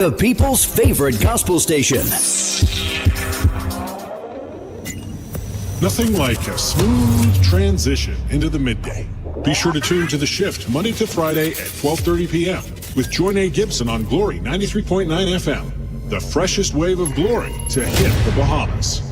The people's favorite gospel station. Nothing like a smooth transition into the midday. Be sure to tune to The Shift Monday to Friday at 12:30 p.m. with Joinae Gibson on Glory 93.9 FM. The freshest wave of glory to hit the Bahamas.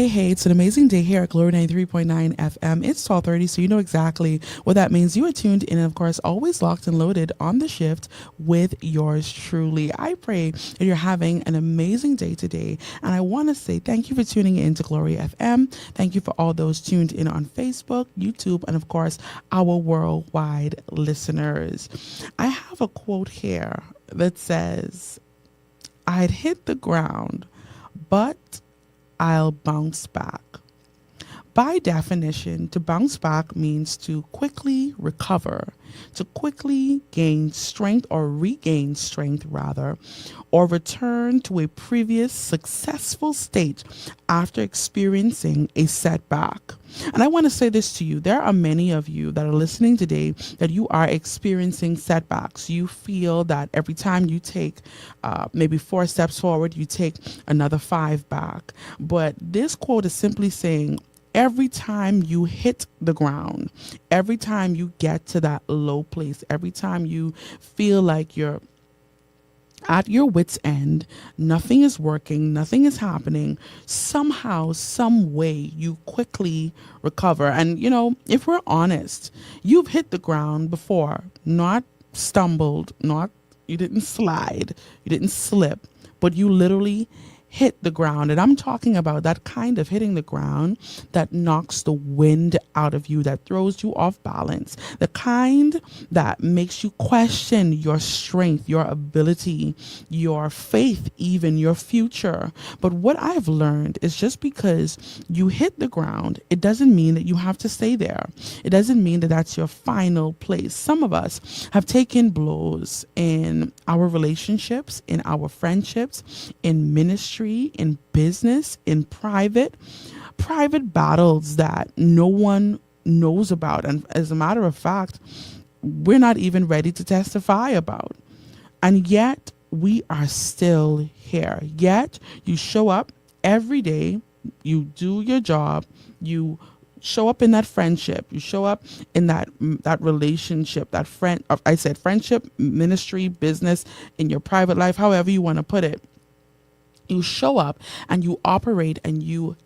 Hey, it's an amazing day here at Glory 93.9 FM. It's 12:30, so you know exactly what that means. You are tuned in, and of course, always locked and loaded on the shift with yours truly. I pray that you're having an amazing day today, and I want to say thank you for tuning in to Glory FM. Thank you for all those tuned in on Facebook, YouTube, and of course, our worldwide listeners. I have a quote here that says, "I'd hit the ground, but I'll bounce back." By definition, to bounce back means to quickly recover, to quickly gain strength or regain strength rather, or return to a previous successful state after experiencing a setback. And I want to say this to you. There are many of you that are listening today that you are experiencing setbacks. You feel that every time you take maybe 4 steps forward, you take another 5 back. But this quote is simply saying, every time you hit the ground, every time you get to that low place, every time you feel like you're at your wit's end, nothing is working, nothing is happening, somehow, some way you quickly recover. And, you know, if we're honest, you've hit the ground before, not stumbled, you didn't slide, you didn't slip, but you literally hit the ground. And I'm talking about that kind of hitting the ground that knocks the wind out of you, that throws you off balance, the kind that makes you question your strength, your ability, your faith, even your future. But what I've learned is just because you hit the ground, it doesn't mean that you have to stay there. It doesn't mean that that's your final place. Some of us have taken blows in our relationships, in our friendships, in ministry, in business, in private battles that no one knows about. And as a matter of fact, we're not even ready to testify about. And yet we are still here. Yet you show up every day, you do your job, you show up in that friendship, you show up in that relationship, that friendship, ministry, business, in your private life, however you want to put it. You show up and you operate and you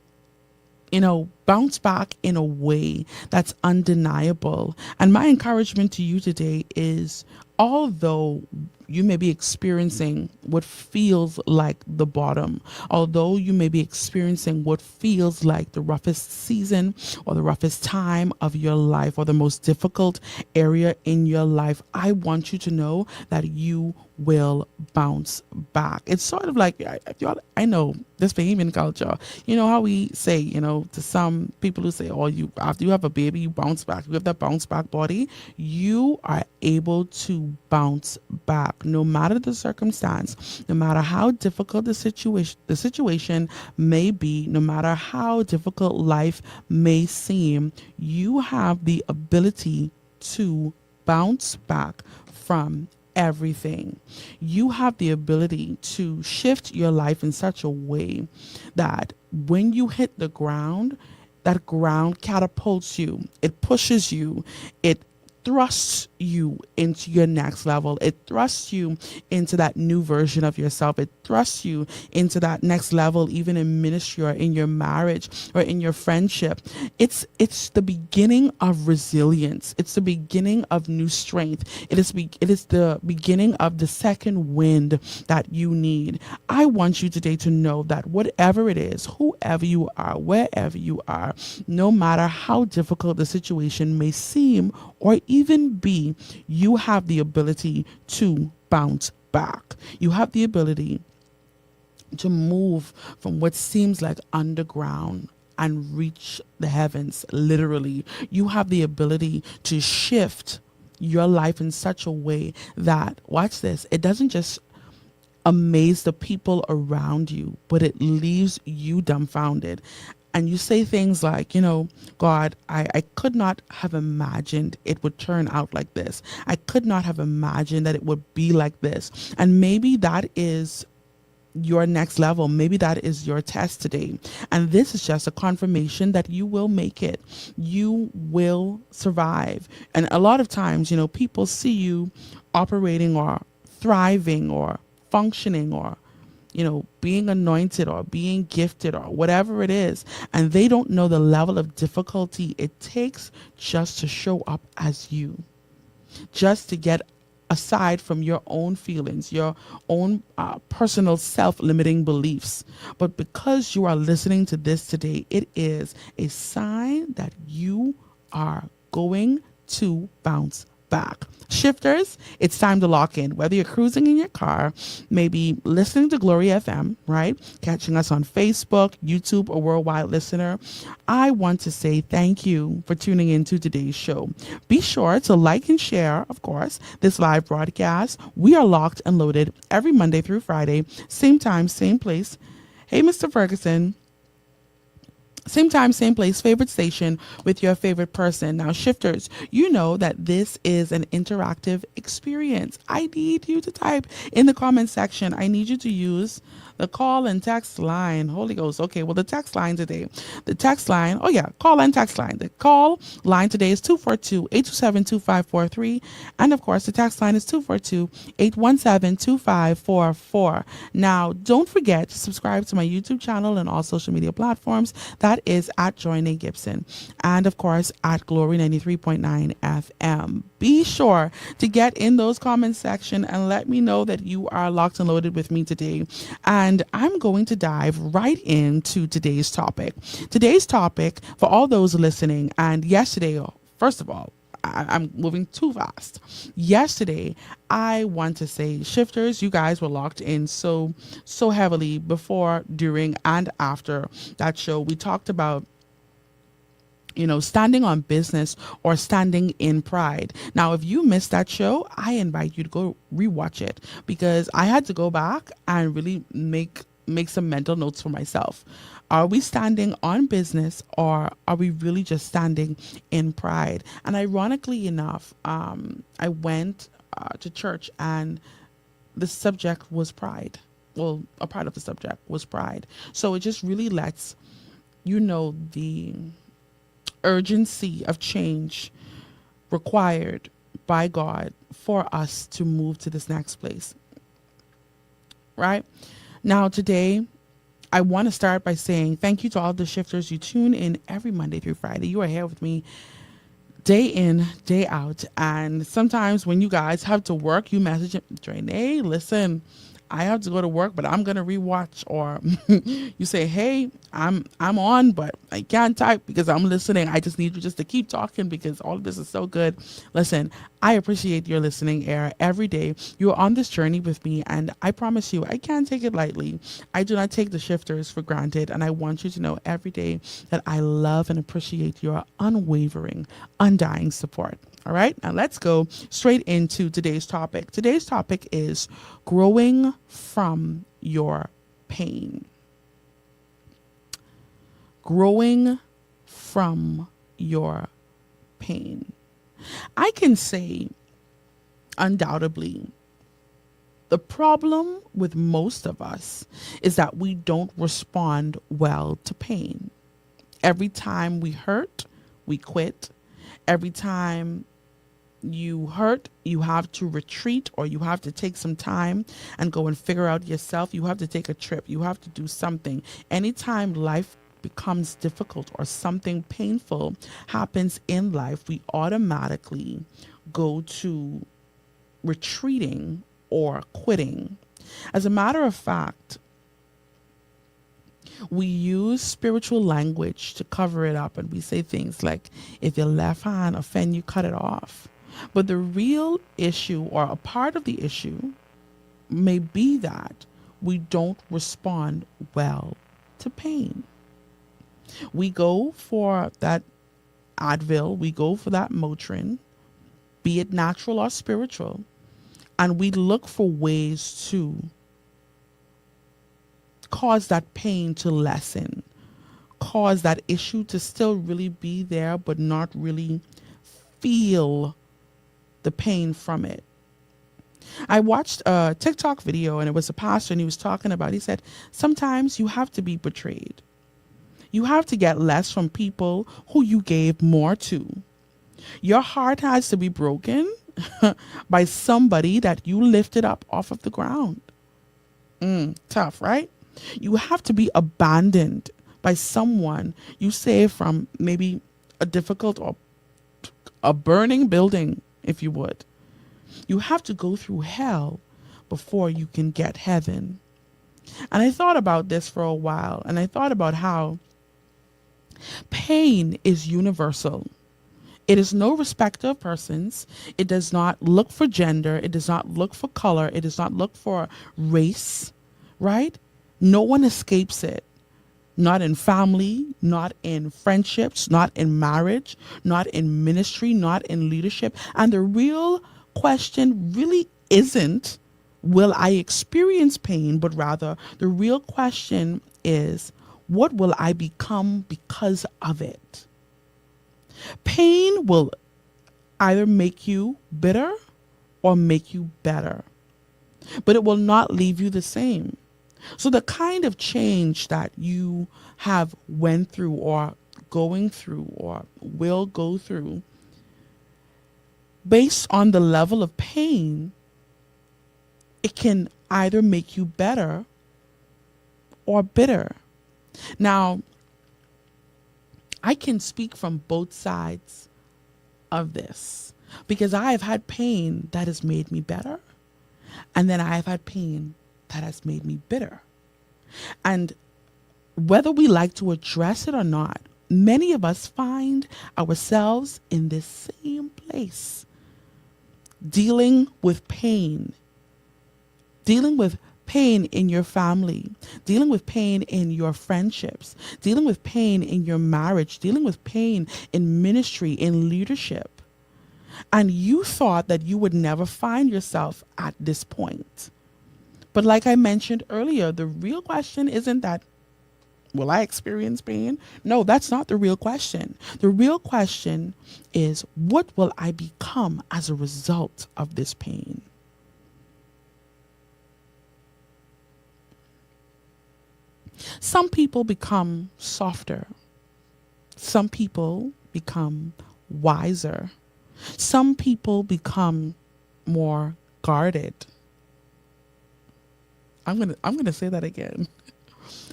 bounce back in a way that's undeniable. And my encouragement to you today is, although you may be experiencing what feels like the bottom, although you may be experiencing what feels like the roughest season or the roughest time of your life or the most difficult area in your life, I want you to know that you will bounce back. It's sort of like, I know this Bahamian culture, you know how we say, to some people who say, oh, after you have a baby, you bounce back. You have that bounce back body. You are able to bounce back no matter the circumstance, no matter how difficult the situation may be, no matter how difficult life may seem. You have the ability to bounce back from everything. You have the ability to shift your life in such a way that when you hit the ground, that ground catapults you, it pushes you, it thrusts you into your next level. It thrusts you into that new version of yourself. It thrusts you into that next level, even in ministry or in your marriage or in your friendship. It's the beginning of resilience. It's the beginning of new strength. It is the beginning of the second wind that you need. I want you today to know that whatever it is, whoever you are, wherever you are, no matter how difficult the situation may seem or even be, you have the ability to bounce back. You have the ability to move from what seems like underground and reach the heavens, literally. You have the ability to shift your life in such a way that, watch this, it doesn't just amaze the people around you, but it leaves you dumbfounded. And you say things like, God, I could not have imagined it would turn out like this. I could not have imagined that it would be like this. And maybe that is your next level. Maybe that is your test today. And this is just a confirmation that you will make it. You will survive. And a lot of times, people see you operating or thriving or functioning or, being anointed or being gifted or whatever it is. And they don't know the level of difficulty it takes just to show up as you, just to get aside from your own feelings, your own personal self-limiting beliefs. But because you are listening to this today, it is a sign that you are going to bounce back. Shifters, it's time to lock in. Whether you're cruising in your car, maybe listening to Glory FM, right? Catching us on Facebook, YouTube, or worldwide listener, I want to say thank you for tuning in to today's show. Be sure to like and share, of course, this live broadcast. We are locked and loaded every Monday through Friday, same time, same place. Hey, Mr. Ferguson. Same time, same place, favorite station with your favorite person. Now, shifters, you know that this is an interactive experience. I need you to type in the comment section. I need you to use the call and text line. Holy Ghost. Okay, well, the text line today. The text line, call and text line. The call line today is 242-827-2543. And of course, the text line is 242-817-2544. Now, don't forget to subscribe to my YouTube channel and all social media platforms. That is at Joinae Gibson. And of course, at Glory 93.9 FM. Be sure to get in those comments section and let me know that you are locked and loaded with me today. And I'm going to dive right into today's topic. Today's topic for all those listening, and yesterday, first of all, I'm moving too fast. Yesterday, I want to say, shifters, you guys were locked in so heavily before, during, and after that show. We talked about standing on business or standing in pride. Now, if you missed that show, I invite you to go rewatch it, because I had to go back and really make some mental notes for myself. Are we standing on business, or are we really just standing in pride? And ironically enough, I went to church, and the subject was pride. Well, a part of the subject was pride. So it just really lets the urgency of change required by God for us to move to this next place. Right? Now, today, I want to start by saying thank you to all the shifters. You tune in every Monday through Friday. You are here with me day in, day out. And sometimes when you guys have to work, you message Joinae, listen, I have to go to work, but I'm going to rewatch. Or you say, hey, I'm on, but I can't type because I'm listening. I just need you just to keep talking because all of this is so good. Listen, I appreciate your listening ear every day. You're on this journey with me, and I promise you, I can't take it lightly. I do not take the shifters for granted, and I want you to know every day that I love and appreciate your unwavering, undying support. All right, now let's go straight into today's topic. Today's topic is growing from your pain. Growing from your pain. I can say undoubtedly, the problem with most of us is that we don't respond well to pain. Every time we hurt, we quit. Every time you hurt, you have to retreat, or you have to take some time and go and figure out yourself. You have to take a trip. You have to do something. Anytime life becomes difficult or something painful happens in life, we automatically go to retreating or quitting. As a matter of fact, we use spiritual language to cover it up, and we say things like, if your left hand offend you, cut it off. But the real issue, or a part of the issue, may be that we don't respond well to pain. We go for that Advil, we go for that Motrin, be it natural or spiritual, and we look for ways to cause that pain to lessen, cause that issue to still really be there, but not really feel the pain from it. I watched a TikTok video, and it was a pastor, and he was talking about, he said, sometimes you have to be betrayed. You have to get less from people who you gave more to. Your heart has to be broken by somebody that you lifted up off of the ground. Tough, right? You have to be abandoned by someone you saved from maybe a difficult or a burning building, if you would. You have to go through hell before you can get heaven. And I thought about this for a while, and I thought about how pain is universal. It is no respecter of persons. It does not look for gender. It does not look for color. It does not look for race, right? No one escapes it. Not in family, not in friendships, not in marriage, not in ministry, not in leadership. And the real question really isn't, will I experience pain? But rather, the real question is, what will I become because of it? Pain will either make you bitter or make you better, but it will not leave you the same. So the kind of change that you have went through or going through or will go through, based on the level of pain, it can either make you better or bitter. Now, I can speak from both sides of this because I have had pain that has made me better, and then I have had pain that has made me bitter. And whether we like to address it or not, many of us find ourselves in this same place, dealing with pain in your family, dealing with pain in your friendships, dealing with pain in your marriage, dealing with pain in ministry, in leadership. And you thought that you would never find yourself at this point. But like I mentioned earlier, the real question isn't that, will I experience pain? No, that's not the real question. The real question is, what will I become as a result of this pain? Some people become softer. Some people become wiser. Some people become more guarded. I'm gonna say that again.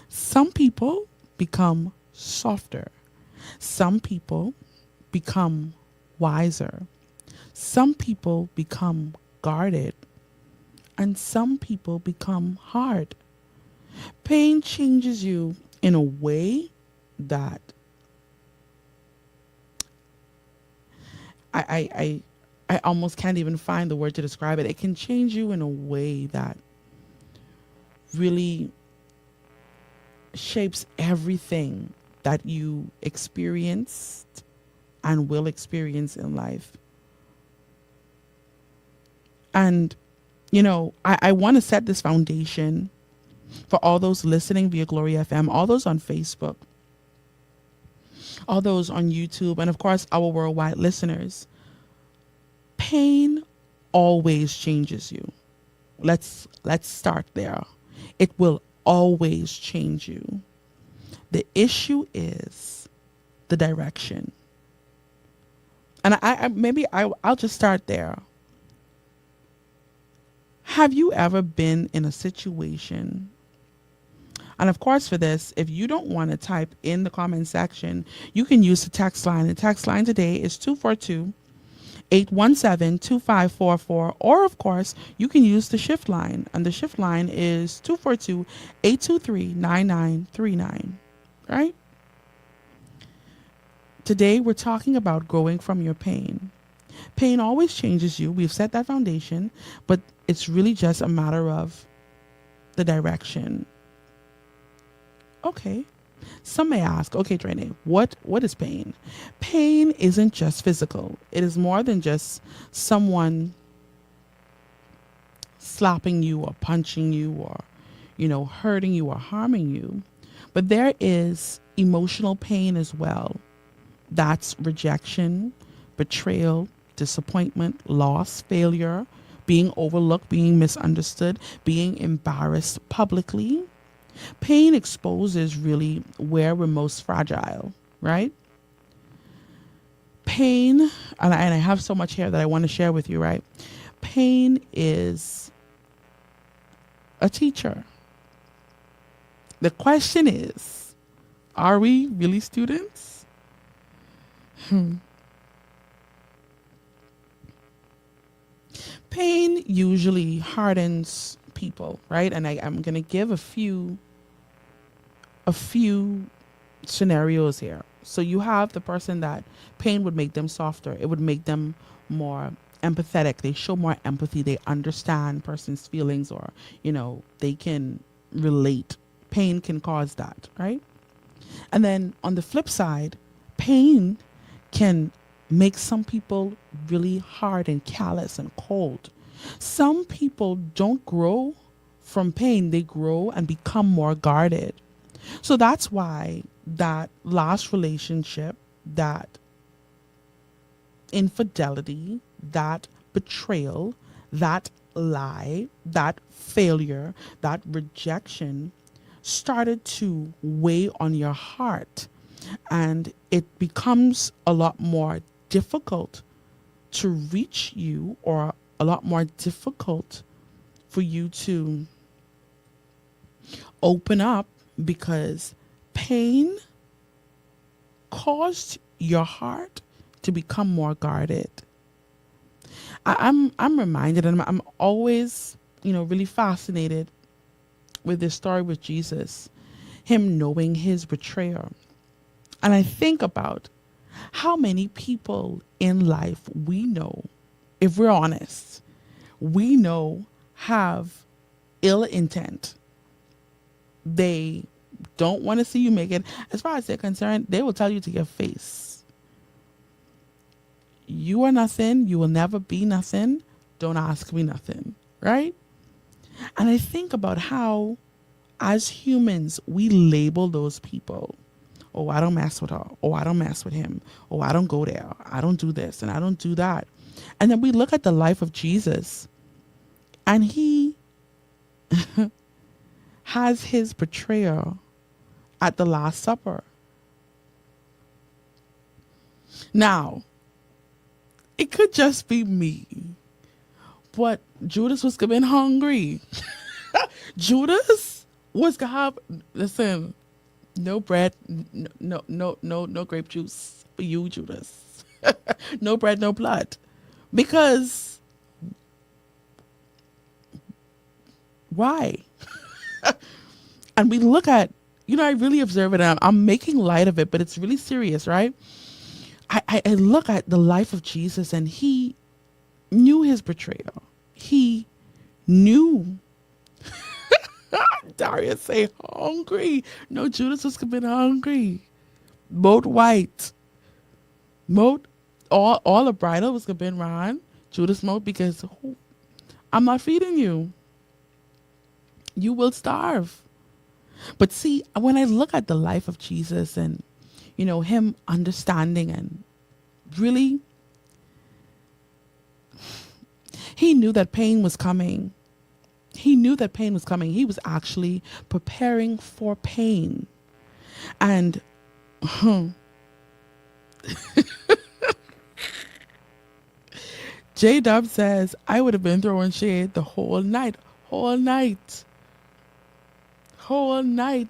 Some people become softer. Some people become wiser. Some people become guarded. And some people become hard. Pain changes you in a way that I almost can't even find the word to describe it. It can change you in a way that really shapes everything that you experienced and will experience in life. And, you know, I want to set this foundation for all those listening via Glory FM, all those on Facebook, all those on YouTube, and of course, our worldwide listeners. Pain always changes you. Let's start there. It will always change you. The issue is the direction. And I'll just start there. Have you ever been in a situation? And of course, for this, if you don't want to type in the comment section, you can use the text line. The text line today is 242-817-2544. Or, of course, you can use the shift line. And the shift line is 242-823-9939. Right? Today, we're talking about growing from your pain. Pain always changes you. We've set that foundation, but it's really just a matter of the direction. Okay. Some may ask, okay, Joinae, what is pain? Pain isn't just physical. It is more than just someone slapping you or punching you or, hurting you or harming you. But there is emotional pain as well. That's rejection, betrayal, disappointment, loss, failure, being overlooked, being misunderstood, being embarrassed publicly. Pain exposes really where we're most fragile, right? Pain, and I have so much here that I want to share with you, right? Pain is a teacher. The question is, are we really students? Pain usually hardens people, right? And I'm going to give a few scenarios here. So you have the person that pain would make them softer. It would make them more empathetic. They show more empathy. They understand person's feelings, or, they can relate. Pain can cause that, right? And then on the flip side, pain can make some people really hard and callous and cold. Some people don't grow from pain. They grow and become more guarded. So that's why that last relationship, that infidelity, that betrayal, that lie, that failure, that rejection started to weigh on your heart. And it becomes a lot more difficult to reach you, or a lot more difficult for you to open up, because pain caused your heart to become more guarded. I'm reminded, and I'm always, really fascinated with this story with Jesus, him knowing his betrayer. And I think about how many people in life we know, if we're honest, we know have ill intent. They don't want to see you make it. As far as they're concerned, they will tell you to your face, you are nothing. You will never be nothing. Don't ask me nothing. Right? And I think about how, as humans, we label those people. Oh, I don't mess with her. Oh, I don't mess with him. Oh, I don't go there. I don't do this and I don't do that. And then we look at the life of Jesus, and he has his betrayer at the Last Supper. Now, it could just be me, but Judas was getting hungry. Judas was gonna have, listen, no bread, no grape juice for you, Judas. No bread, no blood. Because why? And we look at, I really observe it, and I'm making light of it, but it's really serious, right? I look at the life of Jesus, and he knew his betrayal. He knew. Darius say hungry. No, Judas was been hungry. Both white. Both all the bridal was been ran. Judas moat, because I'm not feeding you. You will starve. But see, when I look at the life of Jesus, and him understanding, and really, he knew that pain was coming. He knew that pain was coming. He was actually preparing for pain. And J Dub says, I would have been throwing shade the whole night. Whole night.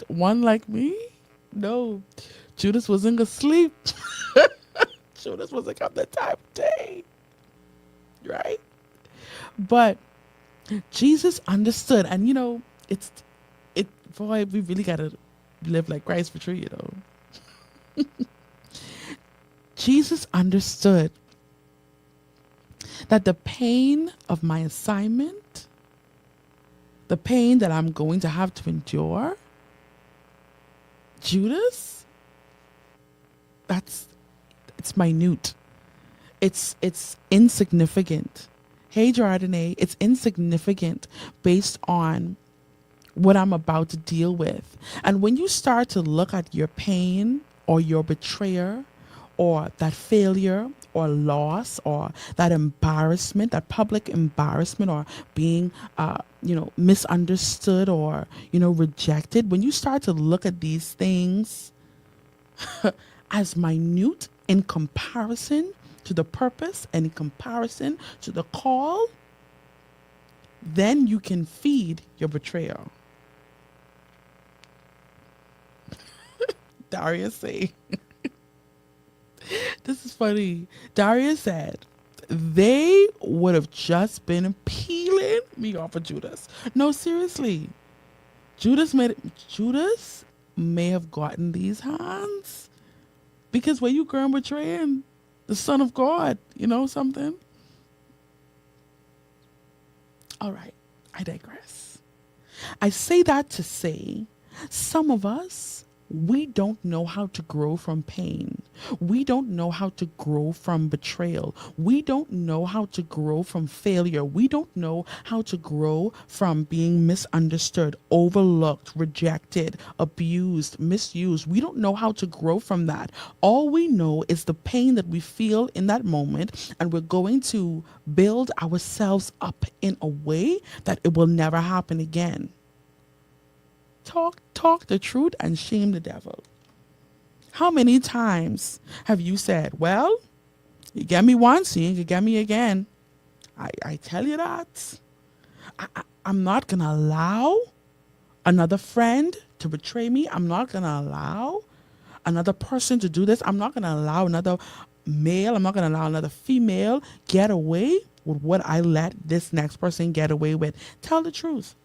One like me? No. Judas wasn't going to sleep. Judas wasn't got that time of day. Right? But Jesus understood. And boy, we really got to live like Christ for true, Jesus understood that the pain of my assignment, the pain that I'm going to have to endure, Judas, it's minute. It's insignificant. Hey, Joinae, it's insignificant based on what I'm about to deal with. And when you start to look at your pain or your betrayer or that failure or loss or that embarrassment, that public embarrassment or being, misunderstood or, rejected, when you start to look at these things as minute in comparison to the purpose and in comparison to the call, then you can feed your betrayer. Darius say, this is funny. Darius said, they would have just been peeling me off of Judas. No, seriously. Judas may have gotten these hands because when you go and betraying the Son of God, you know something? All right, I digress. I say that to say some of us, we don't know how to grow from pain. We don't know how to grow from betrayal. We don't know how to grow from failure. We don't know how to grow from being misunderstood, overlooked, rejected, abused, misused. We don't know how to grow from that. All we know is the pain that we feel in that moment, and we're going to build ourselves up in a way that it will never happen again. Talk the truth and shame the devil. How many times have you said, well, you get me once, you can get me again? I tell you that. I'm not going to allow another friend to betray me. I'm not going to allow another person to do this. I'm not going to allow another male. I'm not going to allow another female get away with what I let this next person get away with. Tell the truth.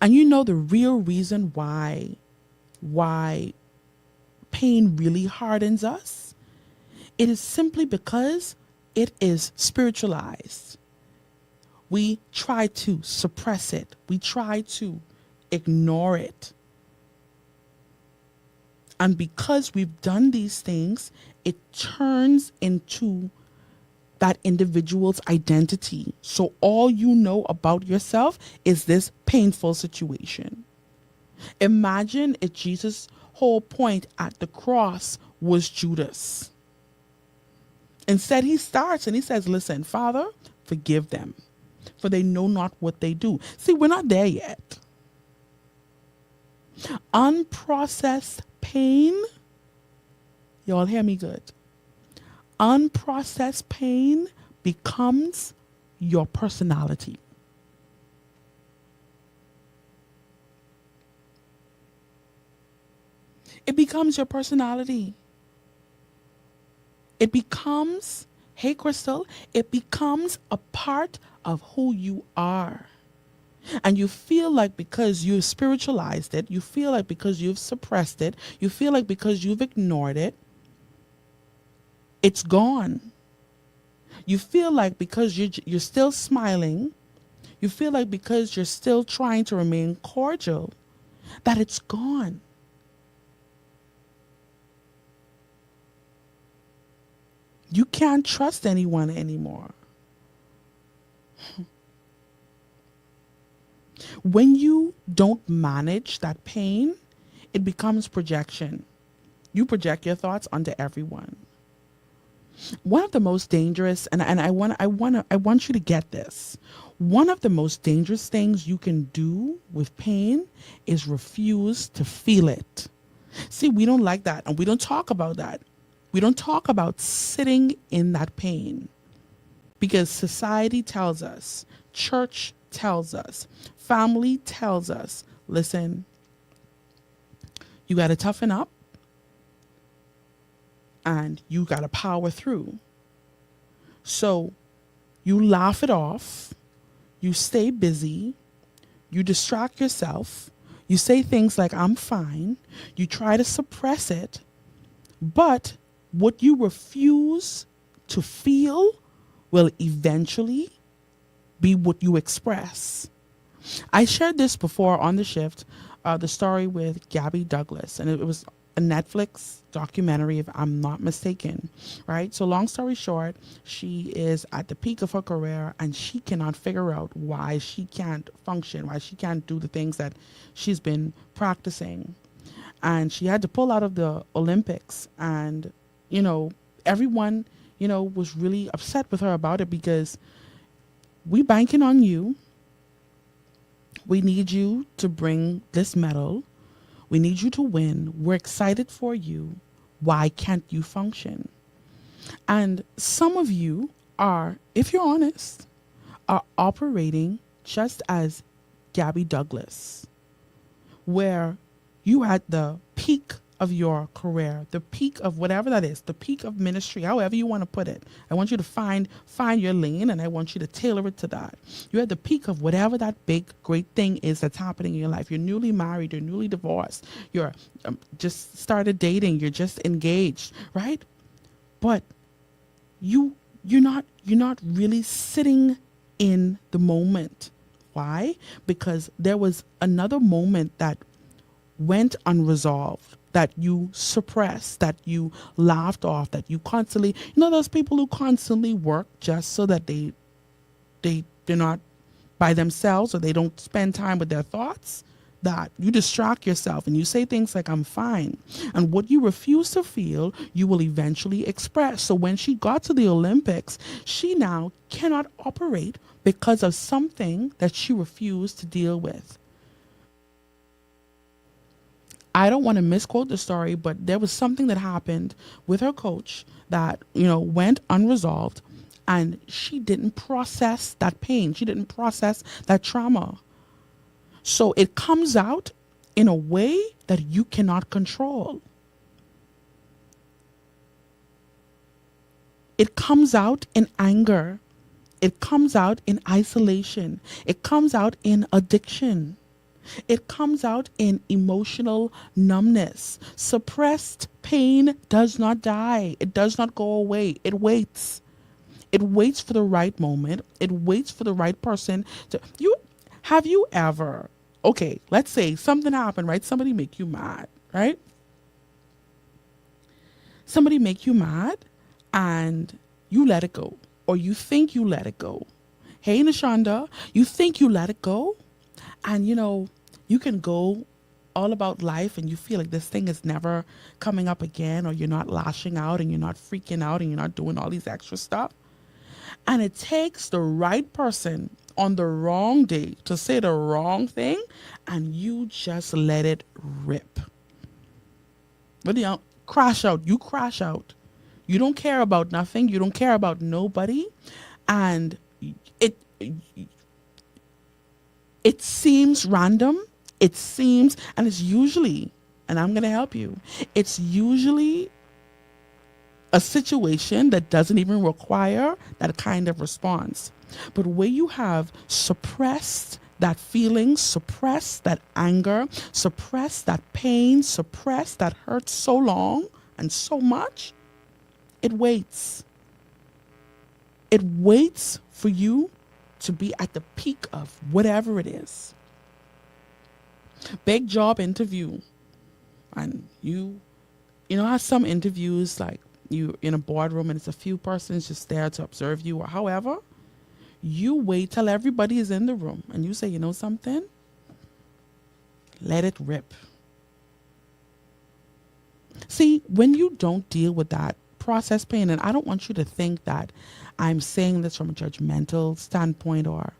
And you know the real reason why pain really hardens us? It is simply because it is spiritualized. We try to suppress it. We try to ignore it. And because we've done these things, it turns into that individual's identity. So all you know about yourself is this painful situation. Imagine if Jesus' whole point at the cross was Judas. Instead, he starts and he says, listen, Father, forgive them, for they know not what they do. See, we're not there yet. Unprocessed pain, y'all hear me good. Unprocessed pain becomes your personality. It becomes your personality. It becomes, hey Crystal, it becomes a part of who you are. And you feel like because you've spiritualized it, you feel like because you've suppressed it, you feel like because you've ignored it, it's gone. You feel like because you're still smiling, you feel like because you're still trying to remain cordial, that it's gone. You can't trust anyone anymore. When you don't manage that pain, it becomes projection. You project your thoughts onto everyone. One of the most dangerous, and I want you to get this. One of the most dangerous things you can do with pain is refuse to feel it. See, we don't like that, and we don't talk about that. We don't talk about sitting in that pain because society tells us, church tells us, family tells us, listen, you got to toughen up and you got to power through. So you laugh it off, you stay busy, you distract yourself, you say things like, I'm fine, you try to suppress it, but What you refuse to feel will eventually be what you express. I shared this before on the shift, the story with Gabby Douglas, and it was a Netflix documentary, if I'm not mistaken, right? So, long story short, she is at the peak of her career and she cannot figure out why she can't function, why she can't do the things that she's been practicing. And she had to pull out of the Olympics, and, you know, everyone, was really upset with her about it because we banking on you. We need you to bring this medal. We need you to win. We're excited for you. Why can't you function? And some of you are, if you're honest, are operating just as Gabby Douglas, where you at the peak of your career, the peak of whatever that is, the peak of ministry, however you want to put it. I want you to find your lane, and I want you to tailor it to that. You're at the peak of whatever that big, great thing is that's happening in your life. You're newly married, you're newly divorced, you're just started dating, you're just engaged, right? But you're not really sitting in the moment. Why? Because there was another moment that went unresolved, that you suppressed, that you laughed off, that you constantly, those people who constantly work just so that they're not by themselves, or they don't spend time with their thoughts, that you distract yourself and you say things like, I'm fine. And what you refuse to feel, you will eventually express. So when she got to the Olympics, she now cannot operate because of something that she refused to deal with. I don't want to misquote the story, but there was something that happened with her coach that, went unresolved, and she didn't process that pain. She didn't process that trauma. So it comes out in a way that you cannot control. It comes out in anger. It comes out in isolation. It comes out in addiction. It comes out in emotional numbness. Suppressed pain does not die. It does not go away. It waits. It waits for the right moment. It waits for the right person to have you ever, okay, let's say something happened, right? Somebody make you mad, right? Somebody make you mad and you let it go, or you think you let it go. Hey, Nashonda, you think you let it go, and you can go all about life and you feel like this thing is never coming up again, or you're not lashing out and you're not freaking out and you're not doing all these extra stuff. And it takes the right person on the wrong day to say the wrong thing, and you just let it rip. But crash out. You crash out. You don't care about nothing. You don't care about nobody. And it seems random. It seems, and it's usually, and I'm going to help you, it's usually a situation that doesn't even require that kind of response. But where you have suppressed that feeling, suppressed that anger, suppressed that pain, suppressed that hurt so long and so much, it waits. It waits for you to be at the peak of whatever it is. Big job interview. And you how some interviews, like you in a boardroom and it's a few persons just there to observe you, or however, you wait till everybody is in the room and you say, you know something? Let it rip. See, when you don't deal with that process pain, and I don't want you to think that I'm saying this from a judgmental standpoint, or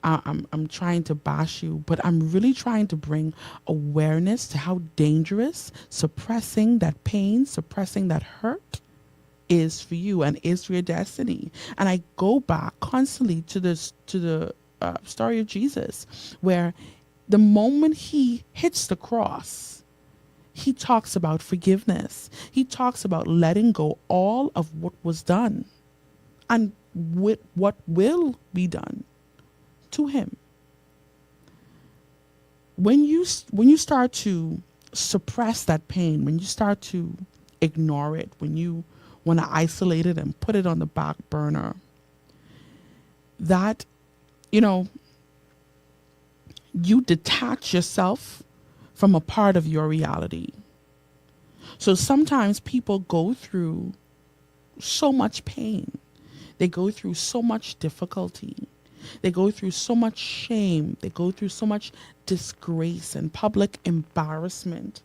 I'm trying to bash you, but I'm really trying to bring awareness to how dangerous suppressing that pain, suppressing that hurt is for you and is for your destiny. And I go back constantly to the story of Jesus, where the moment he hits the cross, he talks about forgiveness. He talks about letting go all of what was done and with what will be done to him. When you start to suppress that pain, when you start to ignore it, when you want to isolate it and put it on the back burner, that, you know, you detach yourself from a part of your reality. So sometimes people go through so much pain. They go through so much difficulty. They go through so much shame. They go through so much disgrace and public embarrassment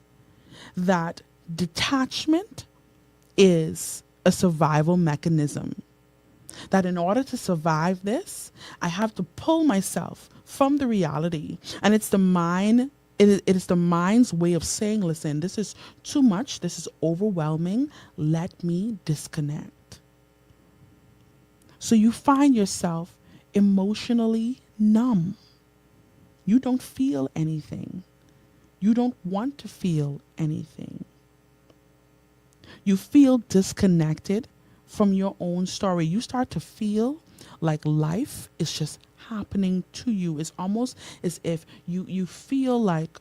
that detachment is a survival mechanism. That in order to survive this, I have to pull myself from the reality. And it's the mind, it is the mind's way of saying, listen, this is too much. This is overwhelming. Let me disconnect. So you find yourself emotionally numb. You don't feel anything. You don't want to feel anything. You feel disconnected from your own story. You start to feel like life is just happening to you. It's almost as if you feel like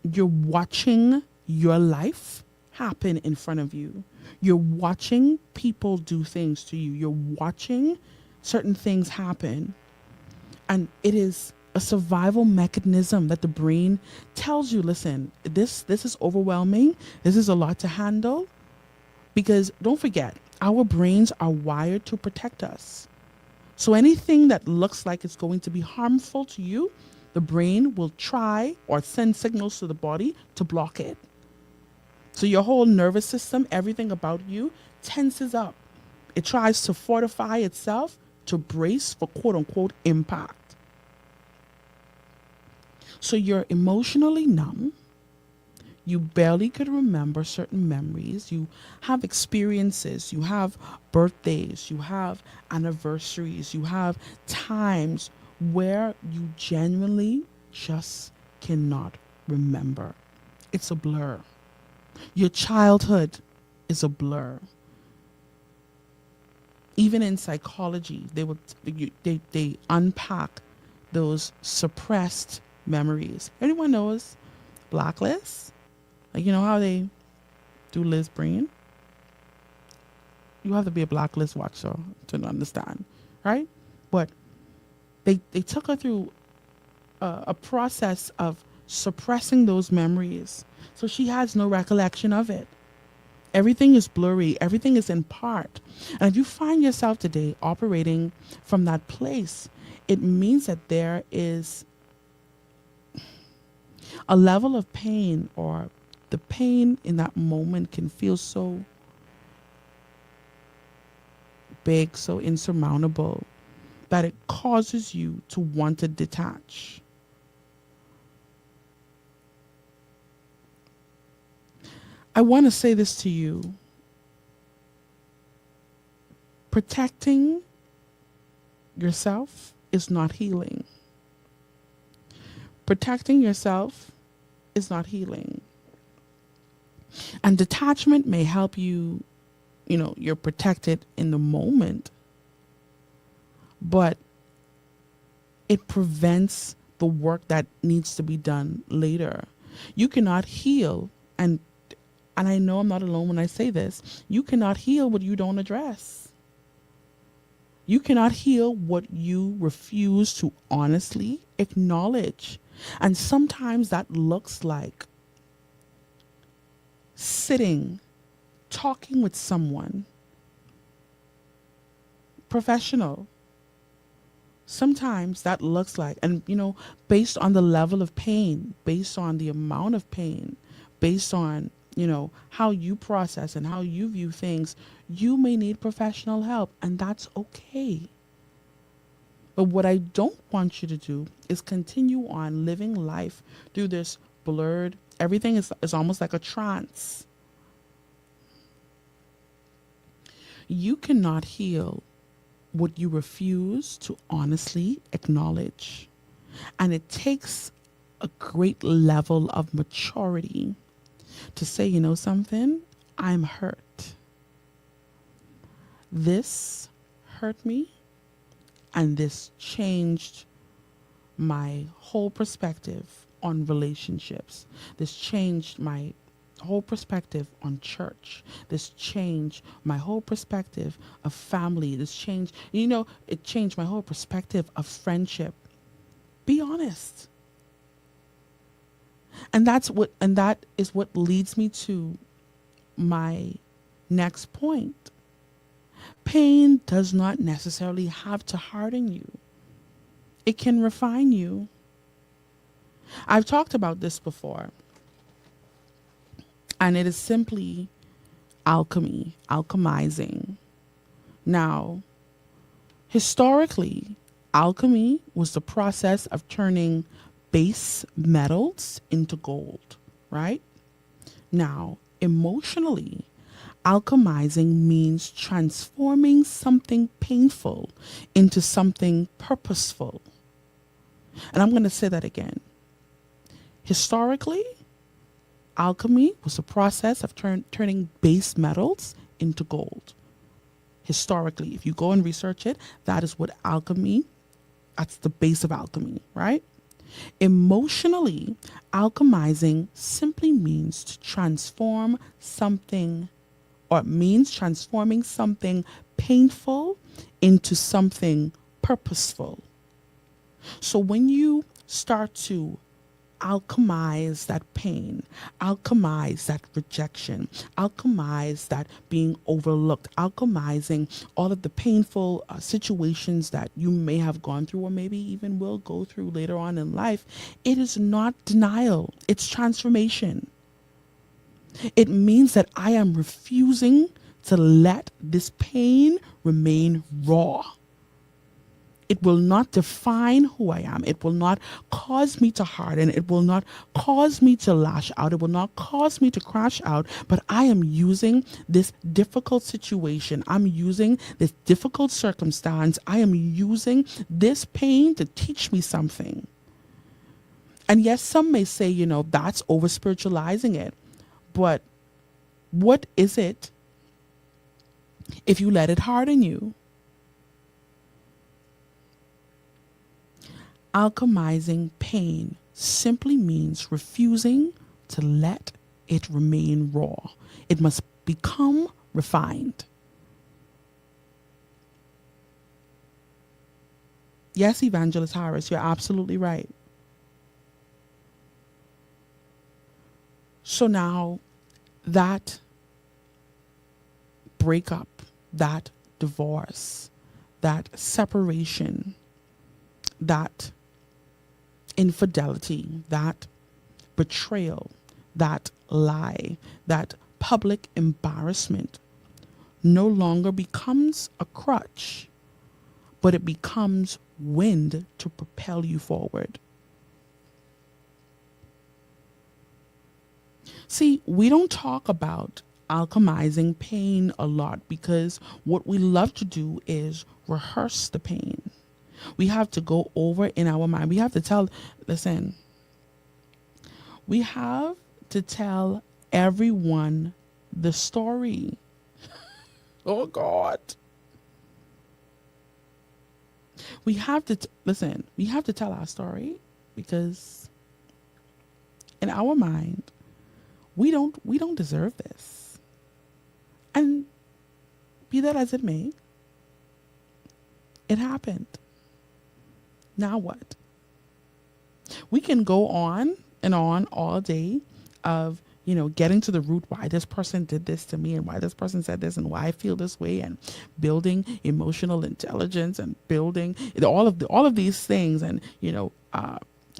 you're watching your life happen in front of you. You're watching people do things to you. You're watching certain things happen. And it is a survival mechanism that the brain tells you, listen, this is overwhelming. This is a lot to handle. Because don't forget, our brains are wired to protect us. So anything that looks like it's going to be harmful to you, the brain will try or send signals to the body to block it. So your whole nervous system, everything about you tenses up. It tries to fortify itself to brace for quote unquote impact. So you're emotionally numb. You barely could remember certain memories. You have experiences. You have birthdays. You have anniversaries. You have times where you genuinely just cannot remember. It's a blur. Your childhood is a blur. Even in psychology, they unpack those suppressed memories. Anyone knows blacklist? Like, you know how they do Liz brain? You have to be a blacklist watcher to understand, right? But they took her through a process of suppressing those memories. So she has no recollection of it. Everything is blurry. Everything is in part. And if you find yourself today operating from that place, it means that there is a level of pain, or the pain in that moment can feel so big, so insurmountable, that it causes you to want to detach. I want to say this to you. Protecting yourself is not healing. Protecting yourself is not healing. And detachment may help you, you're protected in the moment, but it prevents the work that needs to be done later. You cannot heal, and I know I'm not alone when I say this, you cannot heal what you don't address. You cannot heal what you refuse to honestly acknowledge. And sometimes that looks like sitting, talking with someone professional. Sometimes that looks like, and based on the level of pain, based on the amount of pain, based on, how you process and how you view things, you may need professional help, and that's okay. But what I don't want you to do is continue on living life through this blurred, everything is almost like a trance. You cannot heal what you refuse to honestly acknowledge. And it takes a great level of maturity to say, something, I'm hurt. This hurt me, and this changed my whole perspective on relationships. This changed my whole perspective on church. This changed my whole perspective of family. This changed, it changed my whole perspective of friendship. Be honest. And that is what leads me to my next point. Pain does not necessarily have to harden you. It can refine you. I've talked about this before. And it is simply alchemy, alchemizing. Now, historically, alchemy was the process of turning base metals into gold, right? Now, emotionally, alchemizing means transforming something painful into something purposeful. And I'm going to say that again. Historically, alchemy was the process of turning base metals into gold. Historically, if you go and research it, that is what alchemy, that's the base of alchemy, right? Emotionally, alchemizing simply means to transform something, or it means transforming something painful into something purposeful. So when you start to alchemize that pain, alchemize that rejection, alchemize that being overlooked, alchemizing all of the painful situations that you may have gone through or maybe even will go through later on in life, it is not denial, it's transformation. It means that I am refusing to let this pain remain raw. It will not define who I am. It will not cause me to harden. It will not cause me to lash out. It will not cause me to crash out. But I am using this difficult situation. I'm using this difficult circumstance. I am using this pain to teach me something. And yes, some may say, that's over spiritualizing it. But what is it if you let it harden you? Alchemizing pain simply means refusing to let it remain raw. It must become refined. Yes, Evangelist Harris, you're absolutely right. So now that breakup, that divorce, that separation, that infidelity, that betrayal, that lie, that public embarrassment no longer becomes a crutch, but it becomes wind to propel you forward. See, we don't talk about alchemizing pain a lot because what we love to do is rehearse the pain. We have to go over in our mind. We have to tell everyone the story. Oh God. We have to tell our story because in our mind, we don't deserve this. And be that as it may, it happened. Now what? We can go on and on all day of, getting to the root why this person did this to me and why this person said this and why I feel this way and building emotional intelligence and building all of these things and,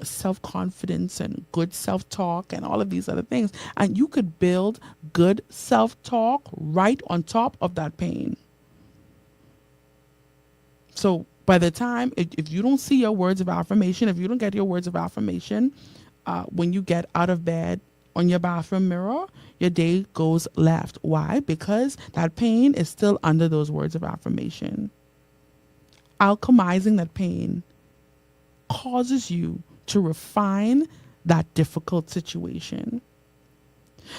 self-confidence and good self-talk and all of these other things. And you could build good self-talk right on top of that pain. So by the time, if you don't see your words of affirmation, if you don't get your words of affirmation, when you get out of bed on your bathroom mirror, your day goes left. Why? Because that pain is still under those words of affirmation. Alchemizing that pain causes you to refine that difficult situation.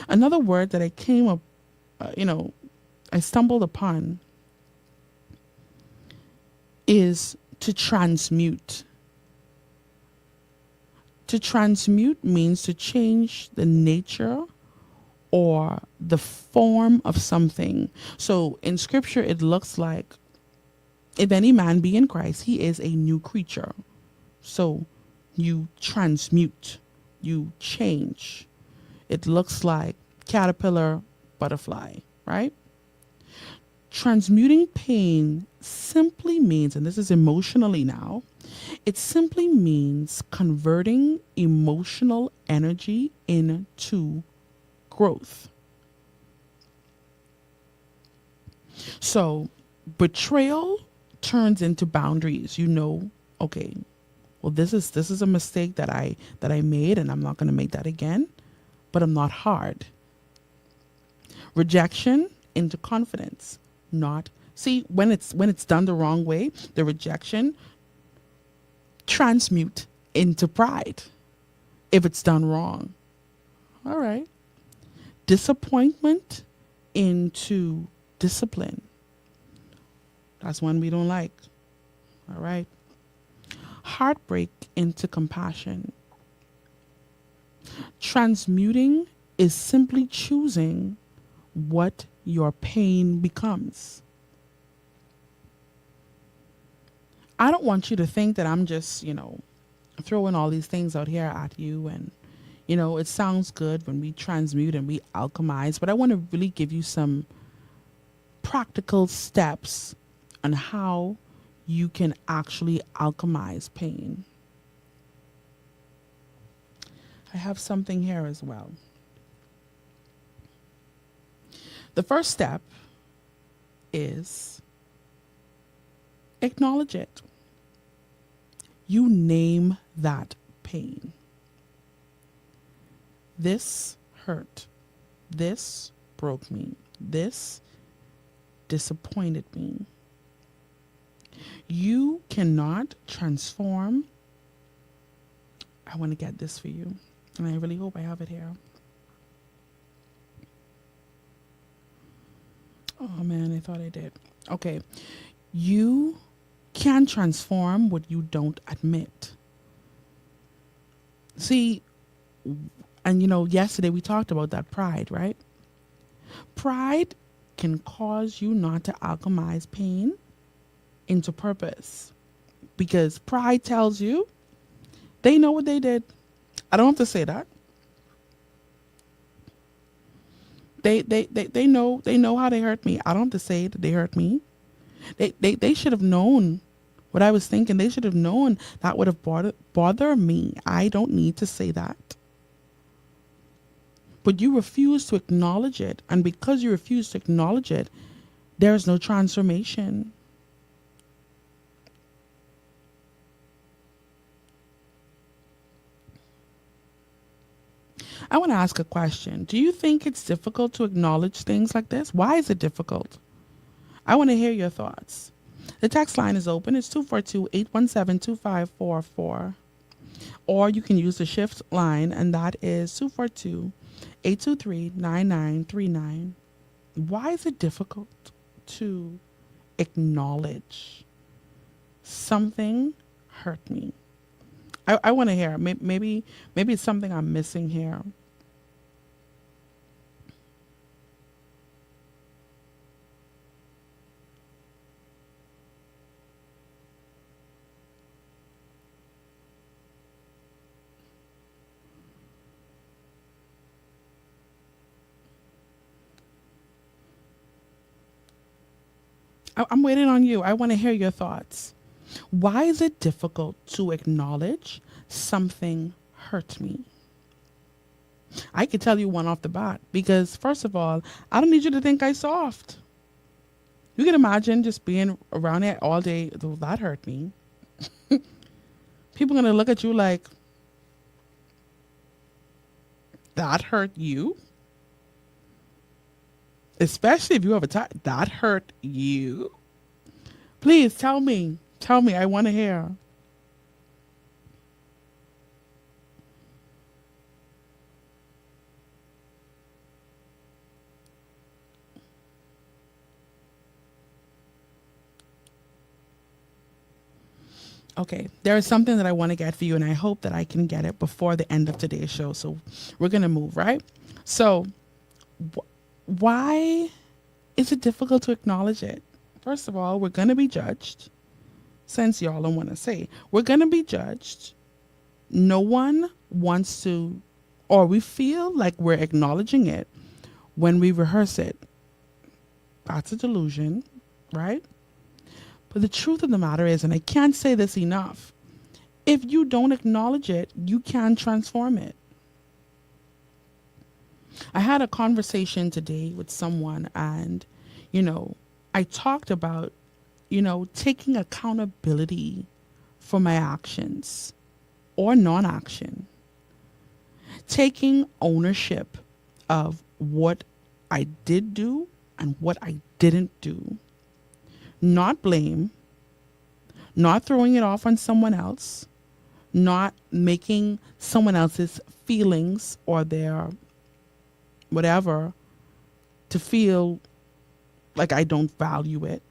Another word that I came up, I stumbled upon is to transmute. To transmute means to change the nature or the form of something. So in scripture, it looks like, if any man be in Christ, he is a new creature. So you transmute, you change. It looks like caterpillar, butterfly, right? Transmuting pain simply means, and this is emotionally now, it simply means converting emotional energy into growth. So betrayal turns into boundaries. You know, okay, well, this is a mistake that I made, and I'm not going to make that again, but I'm not hard. Rejection into confidence. Not, see, when it's done the wrong way, the rejection transmute into pride if it's done wrong. All right. Disappointment into discipline. That's one we don't like. All right. Heartbreak into compassion. Transmuting is simply choosing what your pain becomes. I don't want you to think that I'm just, throwing all these things out here at you, and, it sounds good when we transmute and we alchemize, but I want to really give you some practical steps on how you can actually alchemize pain. I have something here as well. The first step is acknowledge it. You name that pain. This hurt. This broke me. This disappointed me. You cannot transform. I want to get this for you, and I really hope I have it here. Oh man, I thought I did. Okay. You can transform what you don't admit. See, and yesterday we talked about that pride, right? Pride can cause you not to alchemize pain into purpose, because pride tells you they know what they did. I don't have to say that. They know how they hurt me. I don't have to say that they hurt me. They should have known what I was thinking. They should have known that would have bother me. I don't need to say that. But you refuse to acknowledge it, and because you refuse to acknowledge it, there's no transformation. I want to ask a question. Do you think it's difficult to acknowledge things like this? Why is it difficult? I want to hear your thoughts. The text line is open. It's 242-817-2544. Or you can use the shift line, and that is 242-823-9939. Why is it difficult to acknowledge something hurt me? I want to hear. Maybe it's something I'm missing here. I'm waiting on you. I want to hear your thoughts. Why is it difficult to acknowledge something hurt me? I could tell you one off the bat, because first of all, I don't need you to think I'm soft. You can imagine just being around it all day. Oh, that hurt me. People are going to look at you like, that hurt you? Especially if you have a tie. That hurt you? Please tell me. Tell me. I want to hear. Okay, there is something that I want to get for you, and I hope that I can get it before the end of today's show. So we're going to move, right? So Why is it difficult to acknowledge it? First of all, we're going to be judged. Since y'all don't want to say, we're going to be judged. No one wants to, or we feel like we're acknowledging it when we rehearse it. That's a delusion, right? But the truth of the matter is, and I can't say this enough, if you don't acknowledge it, you can transform it. I had a conversation today with someone, and, I talked about, taking accountability for my actions or non action, taking ownership of what I did do and what I didn't do, not blame, not throwing it off on someone else, not making someone else's feelings or their whatever to feel like I don't value it.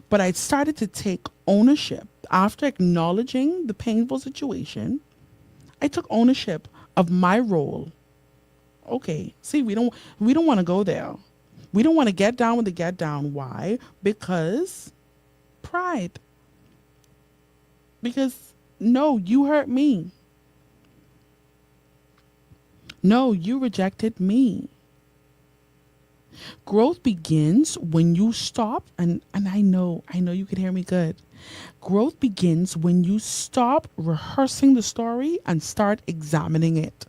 But I started to take ownership after acknowledging the painful situation. I took ownership of my role. Okay, see, we don't want to go there. We don't want to get down with the get down. Why? Because pride. Because no, you hurt me. No, you rejected me. Growth begins when you stop, and I know you can hear me good. Growth begins when you stop rehearsing the story and start examining it.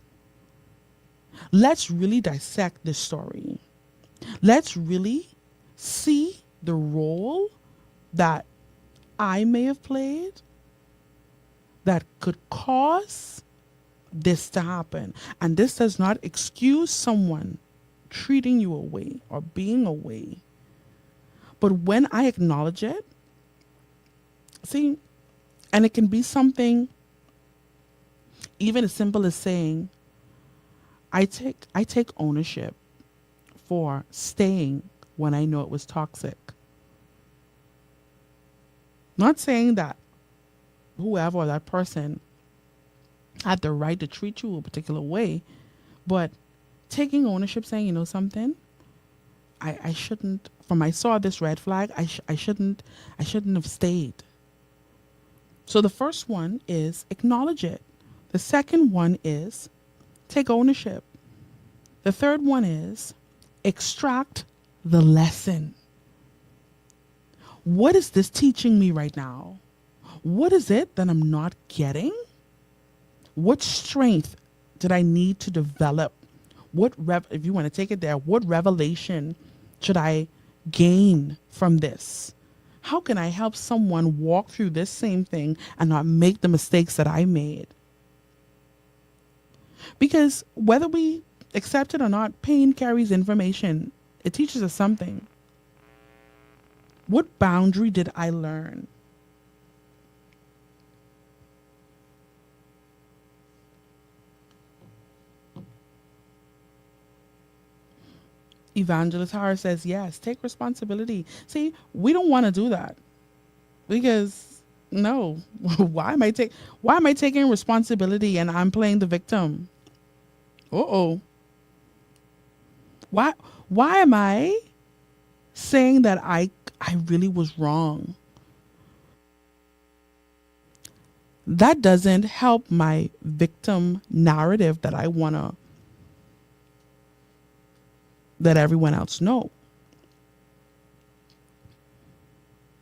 Let's really dissect this story. Let's really see the role that I may have played that could cause this to happen. And this does not excuse someone treating you away or being away. But when I acknowledge it, see, and it can be something even as simple as saying, I take ownership for staying when I know it was toxic. Not saying that whoever or that person had the right to treat you a particular way, but taking ownership, saying, something, I shouldn't. From I saw this red flag, I shouldn't have stayed. So the first one is acknowledge it. The second one is take ownership. The third one is extract the lesson. What is this teaching me right now? What is it that I'm not getting? What strength did I need to develop? If you want to take it there, what revelation should I gain from this? How can I help someone walk through this same thing and not make the mistakes that I made? Because whether we accept it or not, pain carries information. It teaches us something. What boundary did I learn? Evangelist Harris says, yes, take responsibility. See, we don't want to do that because no, why am I taking responsibility and I'm playing the victim? Why am I saying that I really was wrong? That doesn't help my victim narrative that I want to let everyone else know.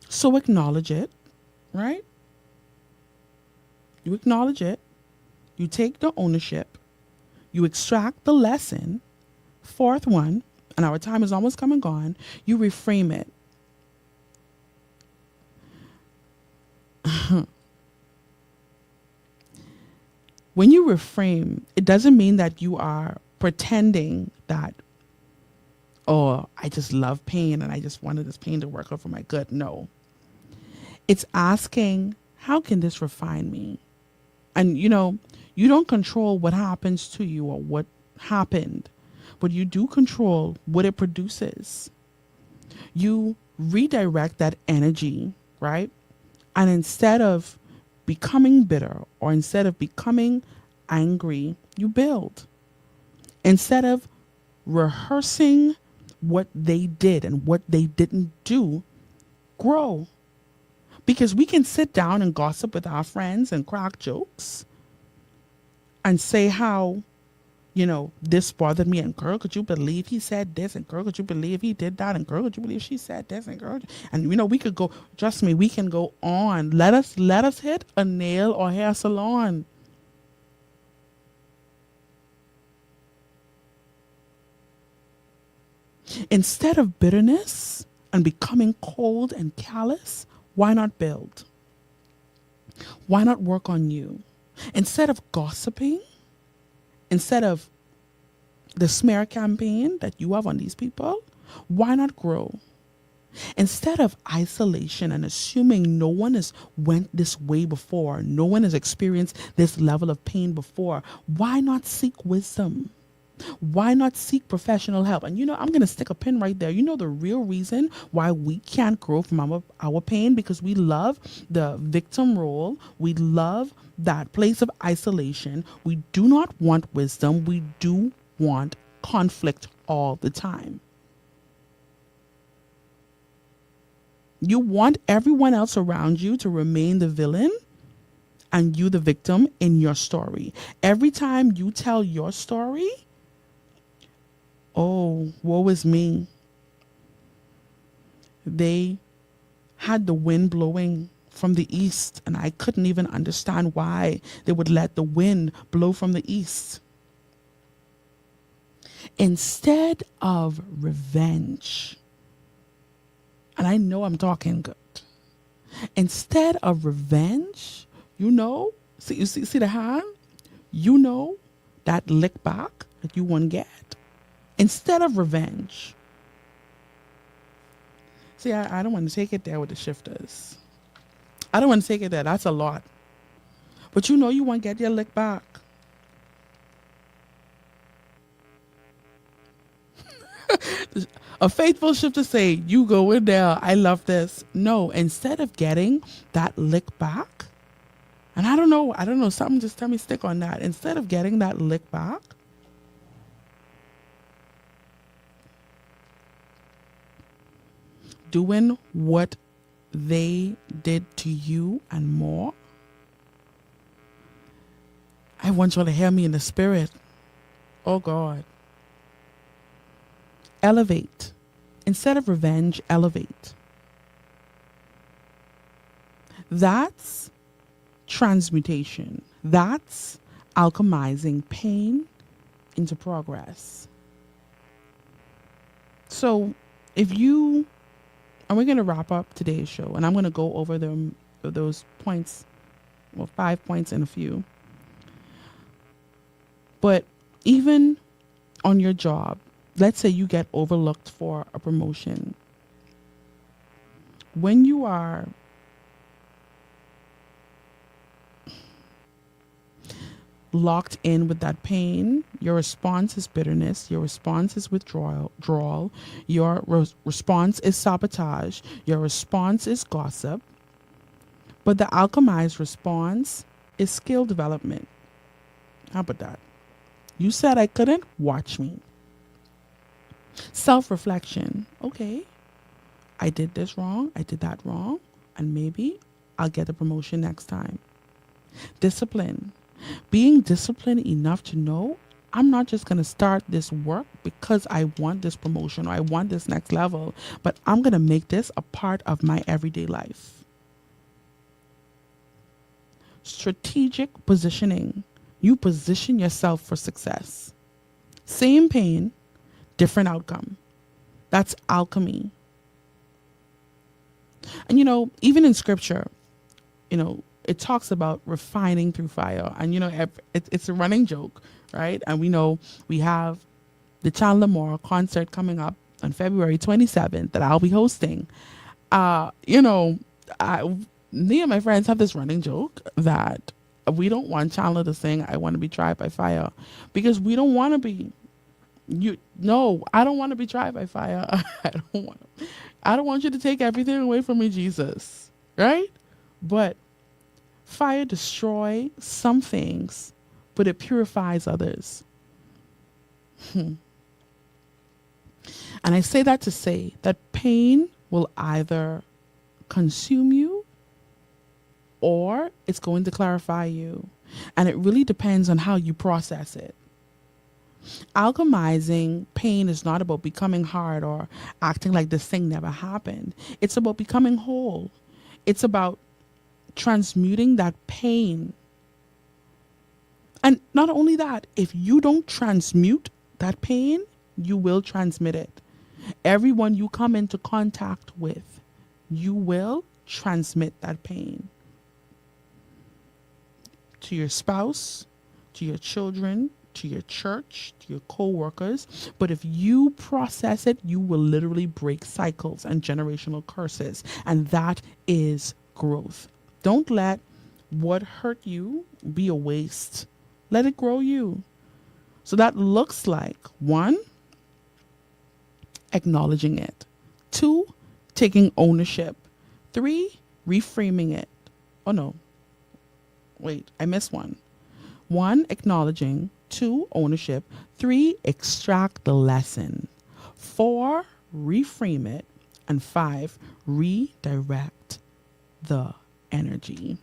So acknowledge it, right? You acknowledge it. You take the ownership. You extract the lesson. Fourth one, and our time is almost come and gone, you reframe it. When you reframe, it doesn't mean that you are pretending that, oh, I just love pain and I just wanted this pain to work out for my good. No. It's asking, how can this refine me? And, you don't control what happens to you or what happened, but you do control what it produces. You redirect that energy, right? And instead of becoming bitter or instead of becoming angry, you build. Instead of rehearsing what they did and what they didn't do, grow. Because we can sit down and gossip with our friends and crack jokes and say how, this bothered me. And girl, could you believe he said this? And girl, could you believe he did that? And girl, could you believe she said this? And girl, and we could go, trust me, we can go on. Let us hit a nail or hair salon. Instead of bitterness and becoming cold and callous, why not build? Why not work on you? Instead of gossiping, instead of the smear campaign that you have on these people, why not grow? Instead of isolation and assuming no one has went this way before, no one has experienced this level of pain before, why not seek wisdom? Why not seek professional help? And I'm going to stick a pin right there. The real reason why we can't grow from our pain, because we love the victim role. We love that place of isolation. We do not want wisdom. We do want conflict all the time. You want everyone else around you to remain the villain and you the victim in your story. Every time you tell your story, oh, woe is me. They had the wind blowing from the east, and I couldn't even understand why they would let the wind blow from the east. Instead of revenge, and I know I'm talking good. Instead of revenge, see the hand? That lick back that you won't get. Instead of revenge. See, I don't want to take it there with the shifters. I don't want to take it there. That's a lot. But you won't get your lick back. A faithful shifter say, you go in there. I love this. No, instead of getting that lick back, and I don't know, something just tell me stick on that. Instead of getting that lick back, doing what they did to you and more. I want you to hear me in the spirit. Oh God. Elevate. Instead of revenge, elevate. That's transmutation. That's alchemizing pain into progress. So and we're going to wrap up today's show, and I'm going to go over those points, 5 points and a few. But even on your job, let's say you get overlooked for a promotion. When you are locked in with that pain, your response is bitterness, your response is withdrawal, your response is sabotage, your response is gossip. But the alchemized response is skill development. How about that? You said I couldn't? Watch me. Self-reflection. Okay, I did this wrong, I did that wrong, and maybe I'll get a promotion next time. Discipline. Being disciplined enough to know I'm not just going to start this work because I want this promotion or I want this next level, but I'm going to make this a part of my everyday life. Strategic positioning. You position yourself for success. Same pain, different outcome. That's alchemy. And even in scripture, it talks about refining through fire. And it's a running joke, right? And we have the Chandler Moore concert coming up on February 27th that I'll be hosting. Me and my friends have this running joke that we don't want Chandler to sing I Want to Be Tried by Fire, because we don't want to be. I don't want to be tried by fire. I don't want you to take everything away from me, Jesus. Right? But fire destroys some things, but it purifies others. And I say that to say that pain will either consume you or it's going to clarify you. And it really depends on how you process it. Alchemizing pain is not about becoming hard or acting like this thing never happened. It's about becoming whole. It's about transmuting that pain. And not only that, if you don't transmute that pain, you will transmit it. Everyone you come into contact with, you will transmit that pain. To your spouse, to your children, to your church, to your co-workers. But if you process it, you will literally break cycles and generational curses. And that is growth. Don't let what hurt you be a waste. Let it grow you. So that looks like 1, acknowledging it. 2, taking ownership. 3, reframing it. Oh no. Wait, I missed one. 1, acknowledging. 2, ownership. 3, extract the lesson. 4, reframe it. And 5, redirect the energy.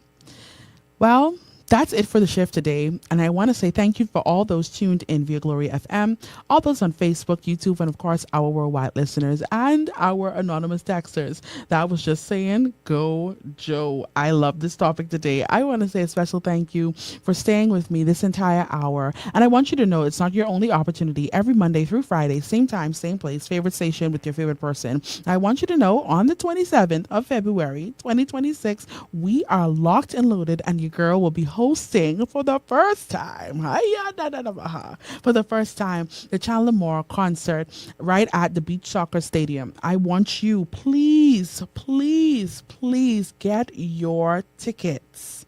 Well, that's it for the shift today. And I want to say thank you for all those tuned in via Glory FM, all those on Facebook, YouTube, and of course, our worldwide listeners and our anonymous texters. That was just saying, go Joe. I love this topic today. I want to say a special thank you for staying with me this entire hour. And I want you to know it's not your only opportunity. Every Monday through Friday, same time, same place, favorite station with your favorite person. I want you to know on the 27th of February, 2026, we are locked and loaded and your girl will be hosting for the first time, the Chandler Moore concert right at the Beach Soccer Stadium. I want you, please, please, please get your tickets.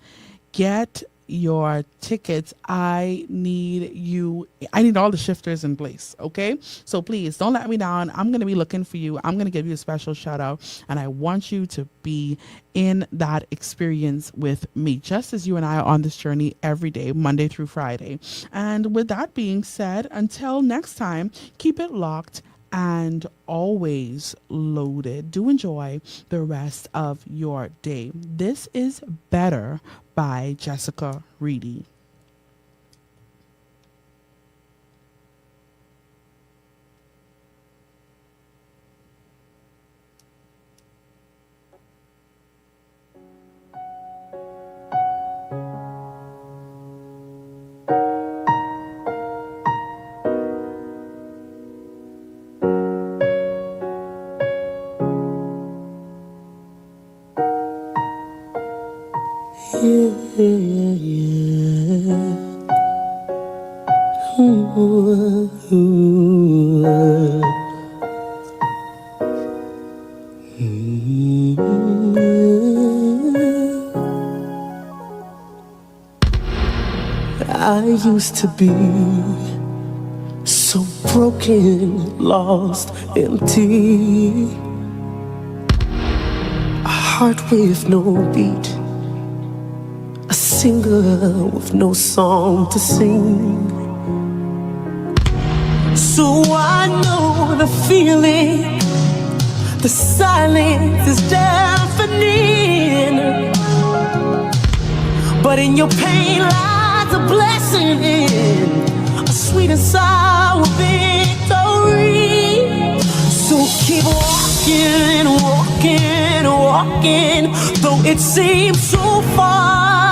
Get your tickets. I need you. I need all the shifters in place. Okay. So please don't let me down. I'm going to be looking for you. I'm going to give you a special shout out and I want you to be in that experience with me, just as you and I are on this journey every day, Monday through Friday. And with that being said, until next time, keep it locked and always loaded. Do enjoy the rest of your day. This is Better by Jessica Reedy. I used to be so broken, lost, empty, a heart with no beat, a singer with no song to sing. So I know the feeling, the silence is deafening, but in your pain lies a blessing, a sweet and sour victory. So keep walking, walking, walking, though it seems so far.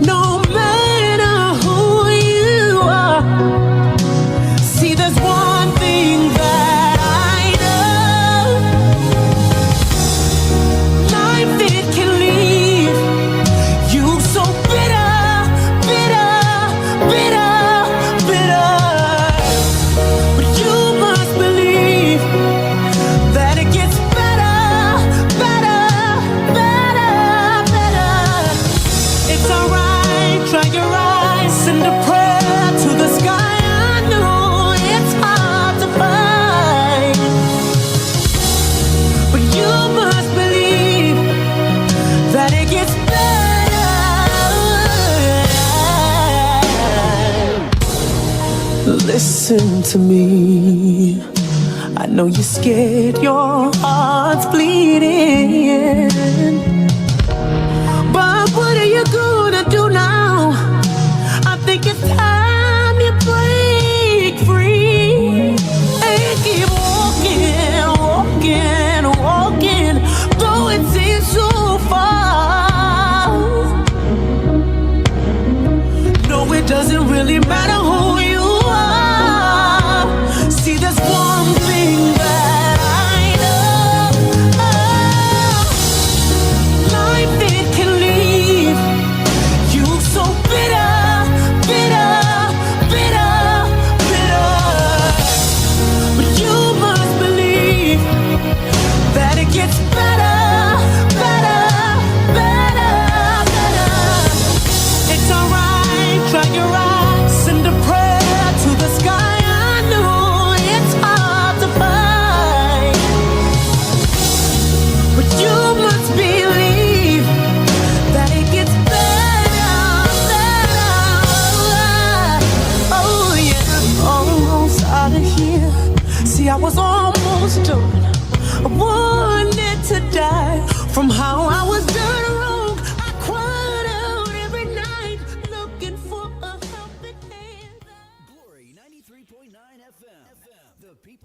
No matter who you are, see there's one thing that I know. Life it can leave you so bitter, bitter, bitter, bitter. But you must believe that it gets better, better, listen to me. I know you're scared, your heart's bleeding. But what are you gonna do now? I think it's time you break free and keep walking, walking, walking, though it seems so far. No, it doesn't really matter who you are. See, there's one thing that I know. Life, it can leave you so bitter, bitter, bitter, bitter. But you must believe that it gets better, better, better, better. It's alright, dry your eyes, send a prayer to the sky. I know it's hard to find, but you must believe that it gets better, better. Oh yeah, almost out of here. See, I was almost done. I wanted to die from how I